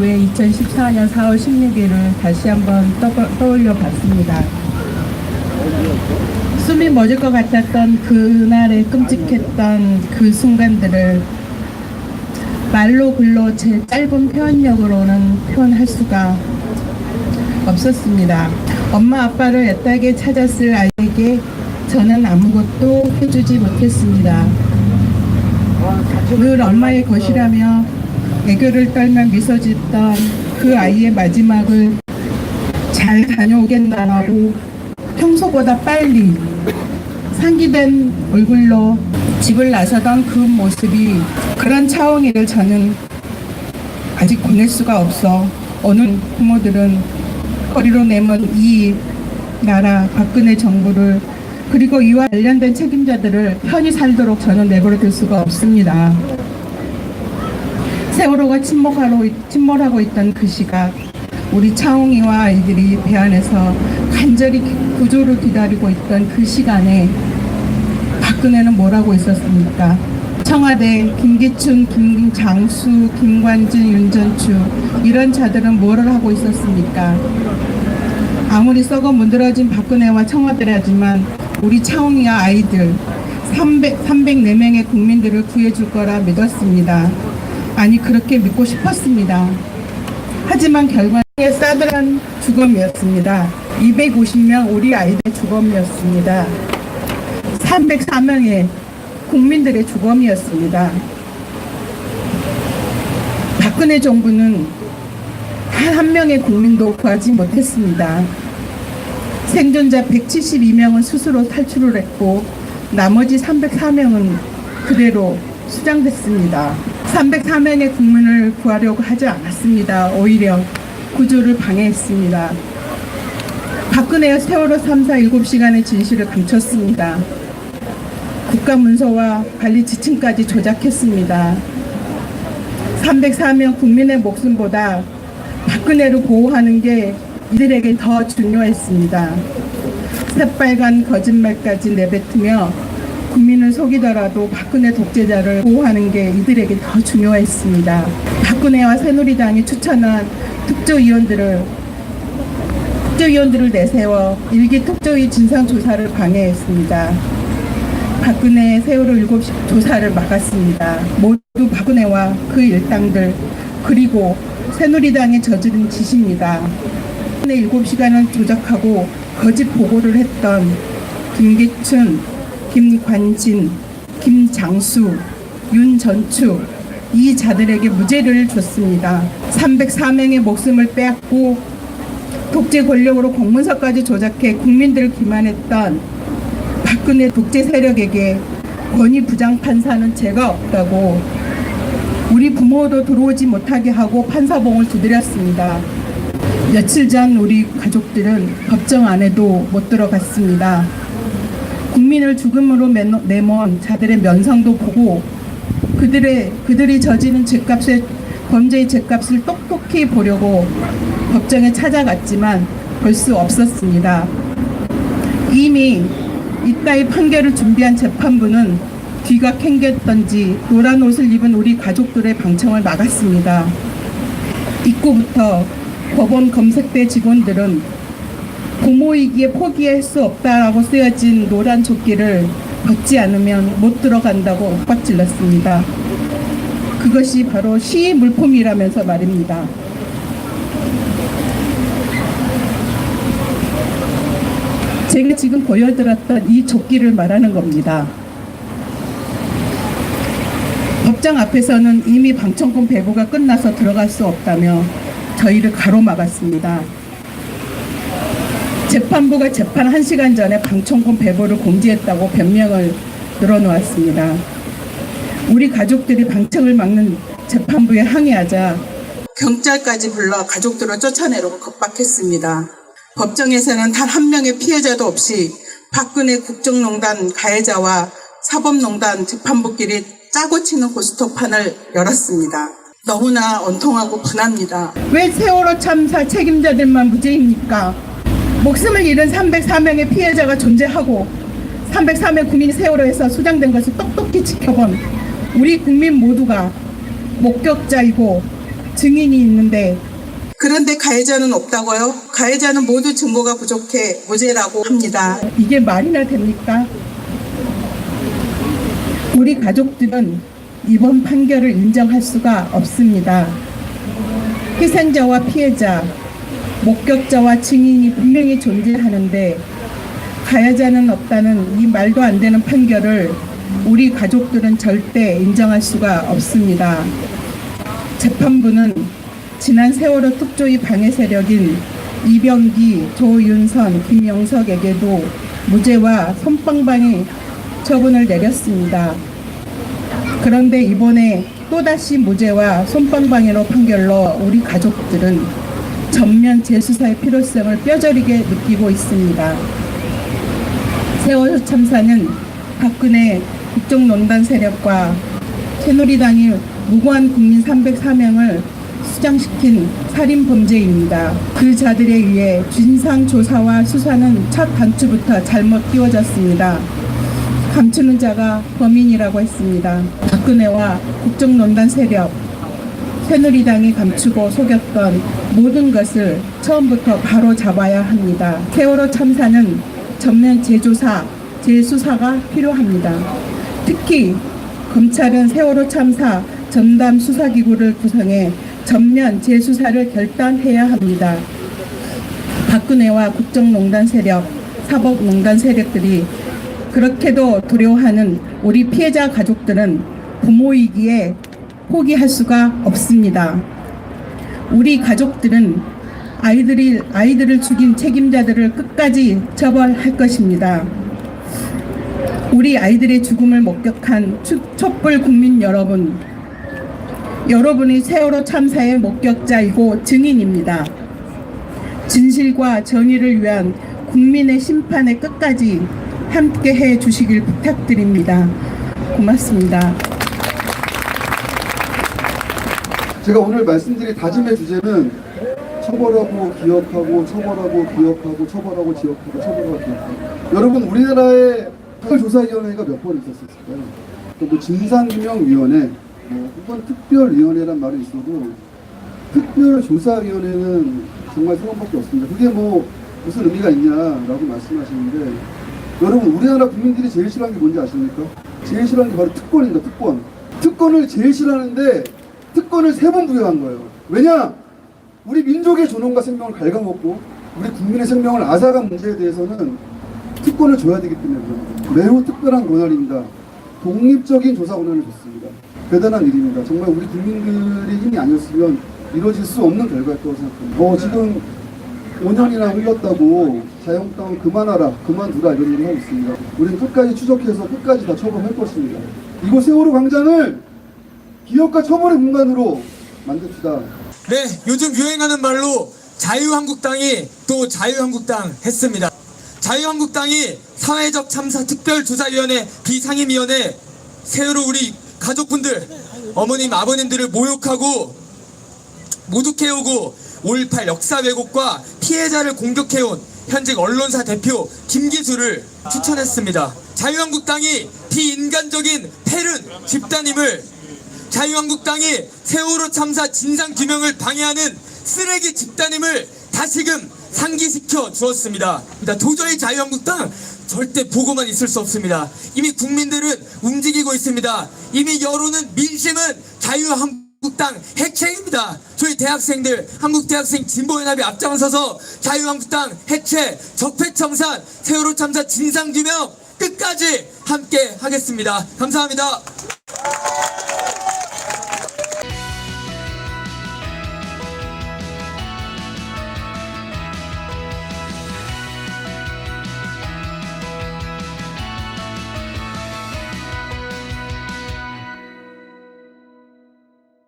왜 2014년 4월 16일을 다시 한번 떠올려 봤습니다. 숨이 멎을 것 같았던 그날의 끔찍했던 그 순간들을 말로 글로 제 짧은 표현력으로는 표현할 수가 없었습니다. 엄마 아빠를 애타게 찾았을 아이에게 저는 아무것도 해주지 못했습니다. 늘 엄마의 것이라며 애교를 떨며 미소 짓던 그 아이의 마지막을 잘 다녀오겠나라고 평소보다 빨리 상기된 얼굴로 집을 나서던 그 모습이, 그런 차홍이를 저는 아직 보낼 수가 없어 어느 부모들은 거리로 내몬 이 나라 박근혜 정부를, 그리고 이와 관련된 책임자들을 편히 살도록 저는 내버려둘 수가 없습니다. 세월호가 침몰하고 있던 그 시각, 우리 차홍이와 아이들이 배 안에서 간절히 구조를 기다리고 있던 그 시간에 박근혜는 뭐라고 있었습니까? 청와대 김기춘, 김장수, 김관진, 윤전추 이런 자들은 뭐를 하고 있었습니까? 아무리 썩어 문드러진 박근혜와 청와대라지만 우리 차홍이와 아이들 304명의 국민들을 구해줄 거라 믿었습니다. 아니, 그렇게 믿고 싶었습니다. 하지만 결과는 싸늘한 죽음이었습니다. 250명 우리 아이들 죽음이었습니다. 304명의 국민들의 죽음이었습니다. 박근혜 정부는 단 한 명의 국민도 구하지 못했습니다. 생존자 172명은 스스로 탈출을 했고 나머지 304명은 그대로 수장됐습니다. 304명의 국민을 구하려고 하지 않았습니다. 오히려 구조를 방해했습니다. 박근혜가 세월호 3사 7시간의 진실을 감췄습니다. 국가문서와 관리 지침까지 조작했습니다. 304명 국민의 목숨보다 박근혜를 보호하는 게 이들에게 더 중요했습니다. 새빨간 거짓말까지 내뱉으며 국민을 속이더라도 박근혜 독재자를 보호하는 게 이들에게 더 중요했습니다. 박근혜와 새누리당이 추천한 특조위원들을 내세워 일기 특조위 진상조사를 방해했습니다. 박근혜 세월호 7시 조사를 막았습니다. 모두 박근혜와 그 일당들 그리고 새누리당이 저지른 짓입니다. 7시간을 조작하고 거짓 보고를 했던 김기춘, 김관진, 김장수, 윤전추 이 자들에게 무죄를 줬습니다. 304명의 목숨을 빼앗고 독재 권력으로 공문서까지 조작해 국민들을 기만했던 박근혜 독재 세력에게 권위 부장 판사는 죄가 없다고 우리 부모도 들어오지 못하게 하고 판사봉을 두드렸습니다. 며칠 전 우리 가족들은 법정 안에도 못 들어갔습니다. 국민을 죽음으로 내몬 자들의 면상도 보고 그들이 저지른 범죄의 죄값을 똑똑히 보려고 법정에 찾아갔지만 볼 수 없었습니다. 이미 이따위 판결을 준비한 재판부는 뒤가 캥겼던지 노란 옷을 입은 우리 가족들의 방청을 막았습니다. 입구부터 법원 검색대 직원들은 부모이기에 포기할 수 없다라고 쓰여진 노란 조끼를 벗지 않으면 못 들어간다고 엇박질렀습니다. 그것이 바로 시위 물품이라면서 말입니다. 제가 지금 보여드렸던 이 조끼를 말하는 겁니다. 법정 앞에서는 이미 방청권 배부가 끝나서 들어갈 수 없다며 저희를 가로막았습니다. 재판부가 재판 1시간 전에 방청권 배부를 공지했다고 변명을 늘어놓았습니다. 우리 가족들이 방청을 막는 재판부에 항의하자 경찰까지 불러 가족들을 쫓아내려고 겁박했습니다. 법정에서는 단 한 명의 피해자도 없이 박근혜 국정농단 가해자와 사법농단 재판부끼리 짜고 치는 고스톱판을 열었습니다. 너무나 원통하고 분합니다. 왜 세월호 참사 책임자들만 무죄입니까? 목숨을 잃은 304명의 피해자가 존재하고 304명 국민이 세월호에서 수장된 것을 똑똑히 지켜본 우리 국민 모두가 목격자이고 증인이 있는데 그런데 가해자는 없다고요? 가해자는 모두 증거가 부족해 무죄라고 합니다. 이게 말이나 됩니까? 우리 가족들은 이번 판결을 인정할 수가 없습니다. 희생자와 피해자, 목격자와 증인이 분명히 존재하는데 가해자는 없다는 이 말도 안 되는 판결을 우리 가족들은 절대 인정할 수가 없습니다. 재판부는 지난 세월호 특조위 방해 세력인 이병기, 조윤선, 김영석에게도 무죄와 솜방망이 처분을 내렸습니다. 그런데 이번에 또다시 무죄와 솜방망이로 판결로 우리 가족들은 전면 재수사의 필요성을 뼈저리게 느끼고 있습니다. 세월호 참사는 박근혜 국정농단 세력과 새누리당이 무고한 국민 304명을 수장시킨 살인범죄입니다. 그 자들에 의해 진상조사와 수사는 첫 단추부터 잘못 띄워졌습니다. 감추는 자가 범인이라고 했습니다. 박근혜와 국정농단 세력, 새누리당이 감추고 속였던 모든 것을 처음부터 바로 잡아야 합니다. 세월호 참사는 전면 재조사, 재수사가 필요합니다. 특히 검찰은 세월호 참사 전담 수사기구를 구성해 전면 재수사를 결단해야 합니다. 박근혜와 국정농단 세력, 사법농단 세력들이 그렇게도 두려워하는 우리 피해자 가족들은 부모이기에 포기할 수가 없습니다. 우리 가족들은 아이들을 죽인 책임자들을 끝까지 처벌할 것입니다. 우리 아이들의 죽음을 목격한 촛불 국민 여러분, 여러분이 세월호 참사의 목격자이고 증인입니다. 진실과 정의를 위한 국민의 심판의 끝까지 함께 해 주시길 부탁드립니다. 고맙습니다. 제가 오늘 말씀드릴 다짐의 주제는 처벌하고 기억하고 처벌하고 기억하고 처벌하고 기억하고 처벌하고 기억하고. 여러분, 우리나라에 특별조사위원회가 몇 번 있었을까요? 또 진상규명위원회, 혹은 특별위원회란 말이 있어도 특별조사위원회는 정말 소문밖에 없습니다. 그게 무슨 의미가 있냐라고 말씀하시는데, 여러분, 우리나라 국민들이 제일 싫어하는 게 뭔지 아십니까? 제일 싫어하는 게 바로 특권입니다. 특권. 특권을 제일 싫어하는데 특권을 3번 부여한 거예요. 왜냐? 우리 민족의 존엄과 생명을 갉아먹고 우리 국민의 생명을 앗아간 문제에 대해서는 특권을 줘야 되기 때문에 매우 특별한 권한입니다. 독립적인 조사 권한을 줬습니다. 대단한 일입니다. 정말 우리 국민들의 힘이 아니었으면 이루어질 수 없는 결과였다고 생각합니다. 지금 5년이나 흘렀다고 자유한국당은 그만하라, 그만두라 이런 얘기를 하고 있습니다. 우리는 끝까지 추적해서 끝까지 다 처벌할 것입니다. 이곳 세월호 광장을 기억과 처벌의 공간으로 만듭시다. 네, 요즘 유행하는 말로 자유한국당이 또 자유한국당 했습니다. 자유한국당이 사회적 참사 특별조사위원회 비상임위원회 세월호 우리 가족분들, 어머님, 아버님들을 모욕하고 모독해오고 5.18 역사 왜곡과 피해자를 공격해온 현직 언론사 대표 김기수를 추천했습니다. 자유한국당이 비인간적인 패륜 집단임을, 자유한국당이 세월호 참사 진상규명을 방해하는 쓰레기 집단임을 다시금 상기시켜 주었습니다. 도저히 자유한국당 절대 보고만 있을 수 없습니다. 이미 국민들은 움직이고 있습니다. 이미 여론은, 민심은 자유한국당 해체입니다. 저희 대학생들, 한국대학생 진보연합이 앞장서서 자유한국당 해체, 적폐청산, 세월호 참사 진상규명 끝까지 함께 하겠습니다. 감사합니다.